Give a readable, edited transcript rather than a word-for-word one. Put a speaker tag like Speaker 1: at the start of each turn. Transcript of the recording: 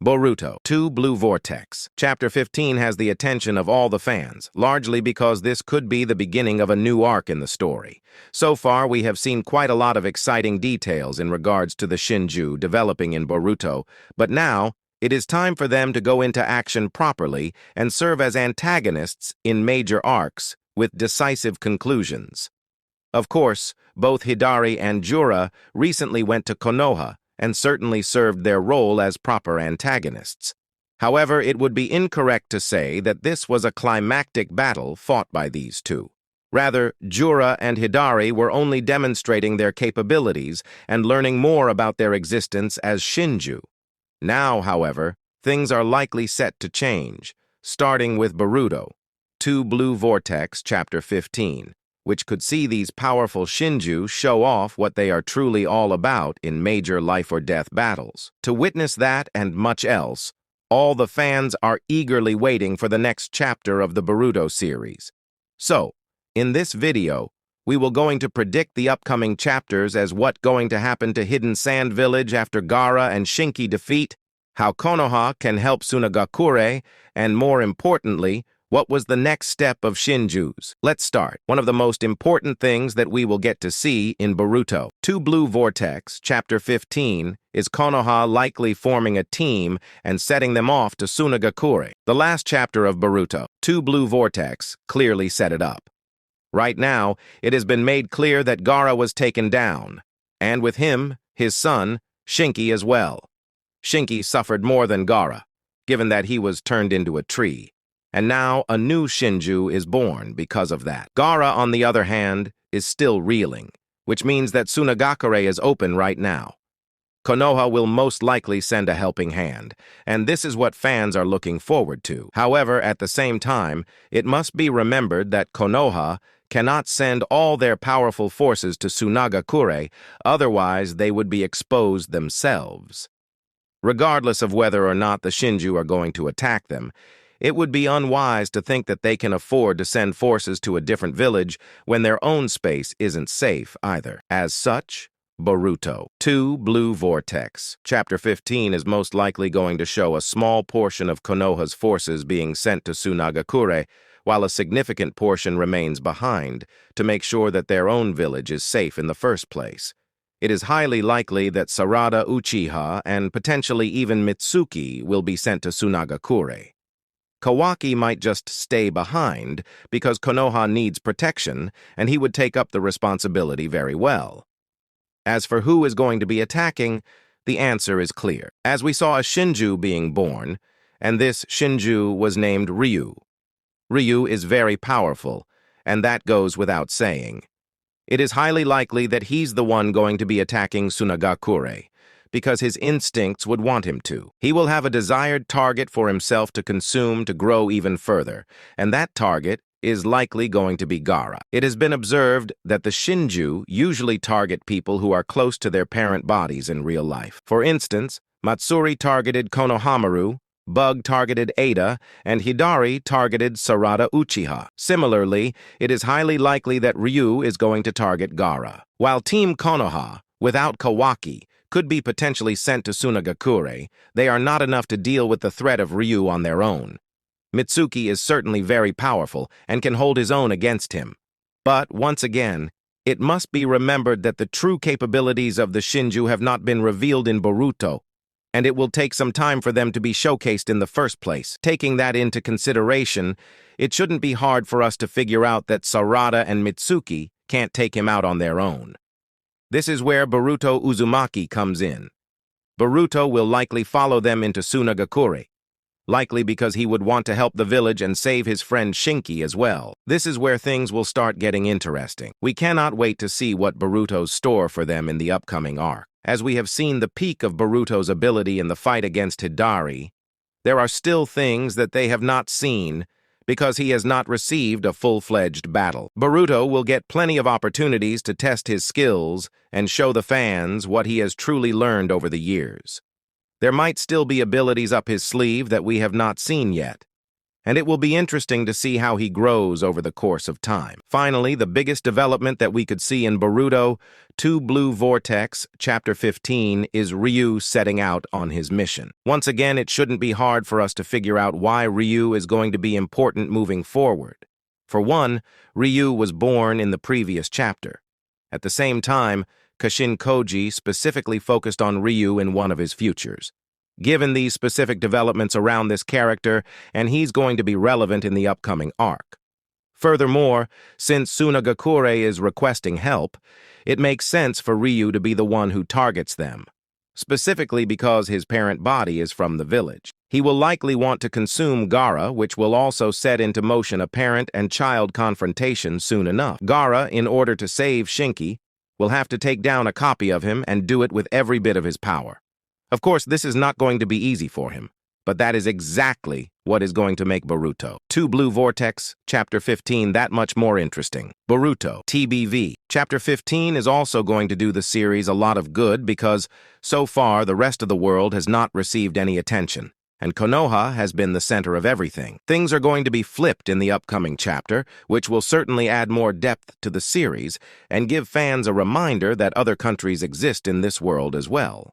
Speaker 1: Boruto, 2 Blue Vortex. Chapter 15 has the attention of all the fans, largely because this could be the beginning of a new arc in the story. So far, we have seen quite a lot of exciting details in regards to the Shinju developing in Boruto, but now, it is time for them to go into action properly and serve as antagonists in major arcs with decisive conclusions. Of course, both Hidari and Jura recently went to Konoha, and certainly served their role as proper antagonists. However, it would be incorrect to say that this was a climactic battle fought by these two. Rather, Jura and Hidari were only demonstrating their capabilities and learning more about their existence as Shinju. Now, however, things are likely set to change, starting with Boruto, 2 Blue Vortex, Chapter 15. Which could see these powerful Shinju show off what they are truly all about in major life-or-death battles. To witness that and much else, all the fans are eagerly waiting for the next chapter of the Boruto series. So, in this video, we will going to predict the upcoming chapters as what going to happen to Hidden Sand Village after Gaara and Shinki defeat, how Konoha can help Sunagakure, and more importantly, what was the next step of Shinju's? Let's start. One of the most important things that we will get to see in Boruto, 2 Blue Vortex, Chapter 15, is Konoha likely forming a team and setting them off to Sunagakure. The last chapter of Boruto, 2 Blue Vortex, clearly set it up. Right now, it has been made clear that Gaara was taken down, and with him, his son, Shinki as well. Shinki suffered more than Gaara, given that he was turned into a tree. And now a new Shinju is born because of that. Gaara, on the other hand, is still reeling, which means that Sunagakure is open right now. Konoha will most likely send a helping hand, and this is what fans are looking forward to. However, at the same time, it must be remembered that Konoha cannot send all their powerful forces to Sunagakure, otherwise they would be exposed themselves. Regardless of whether or not the Shinju are going to attack them, it would be unwise to think that they can afford to send forces to a different village when their own space isn't safe either. As such, Boruto, 2 Blue Vortex, Chapter 15 is most likely going to show a small portion of Konoha's forces being sent to Sunagakure, while a significant portion remains behind to make sure that their own village is safe in the first place. It is highly likely that Sarada Uchiha and potentially even Mitsuki will be sent to Sunagakure. Kawaki might just stay behind because Konoha needs protection, and he would take up the responsibility very well. As for who is going to be attacking, the answer is clear. As we saw a Shinju being born, and this Shinju was named Ryu. Ryu is very powerful, and that goes without saying. It is highly likely that he's the one going to be attacking Sunagakure, because his instincts would want him to. He will have a desired target for himself to consume to grow even further, and that target is likely going to be Gaara. It has been observed that the Shinju usually target people who are close to their parent bodies in real life. For instance, Matsuri targeted Konohamaru, Bug targeted Ada, and Hidari targeted Sarada Uchiha. Similarly, it is highly likely that Ryu is going to target Gaara. While Team Konoha, without Kawaki, could be potentially sent to Sunagakure, they are not enough to deal with the threat of Ryu on their own. Mitsuki is certainly very powerful and can hold his own against him. But, once again, it must be remembered that the true capabilities of the Shinju have not been revealed in Boruto, and it will take some time for them to be showcased in the first place. Taking that into consideration, it shouldn't be hard for us to figure out that Sarada and Mitsuki can't take him out on their own. This is where Boruto Uzumaki comes in. Boruto will likely follow them into Sunagakure, likely because he would want to help the village and save his friend Shinki as well. This is where things will start getting interesting. We cannot wait to see what Boruto's store for them in the upcoming arc. As we have seen the peak of Boruto's ability in the fight against Hidari, there are still things that they have not seen because he has not received a full-fledged battle. Boruto will get plenty of opportunities to test his skills and show the fans what he has truly learned over the years. There might still be abilities up his sleeve that we have not seen yet, and it will be interesting to see how he grows over the course of time. Finally, the biggest development that we could see in Boruto Blue Vortex, Chapter 15, is Ryu setting out on his mission. Once again, it shouldn't be hard for us to figure out why Ryu is going to be important moving forward. For one, Ryu was born in the previous chapter. At the same time, Kashin Koji specifically focused on Ryu in one of his futures. Given these specific developments around this character, and he's going to be relevant in the upcoming arc. Furthermore, since Sunagakure is requesting help, it makes sense for Ryu to be the one who targets them, specifically because his parent body is from the village. He will likely want to consume Gaara, which will also set into motion a parent and child confrontation soon enough. Gaara, in order to save Shinki, will have to take down a copy of him and do it with every bit of his power. Of course, this is not going to be easy for him, but that is exactly what is going to make Boruto Blue Vortex, Chapter 15 that much more interesting. Boruto TBV, Chapter 15 is also going to do the series a lot of good because, so far, the rest of the world has not received any attention, and Konoha has been the center of everything. Things are going to be flipped in the upcoming chapter, which will certainly add more depth to the series and give fans a reminder that other countries exist in this world as well.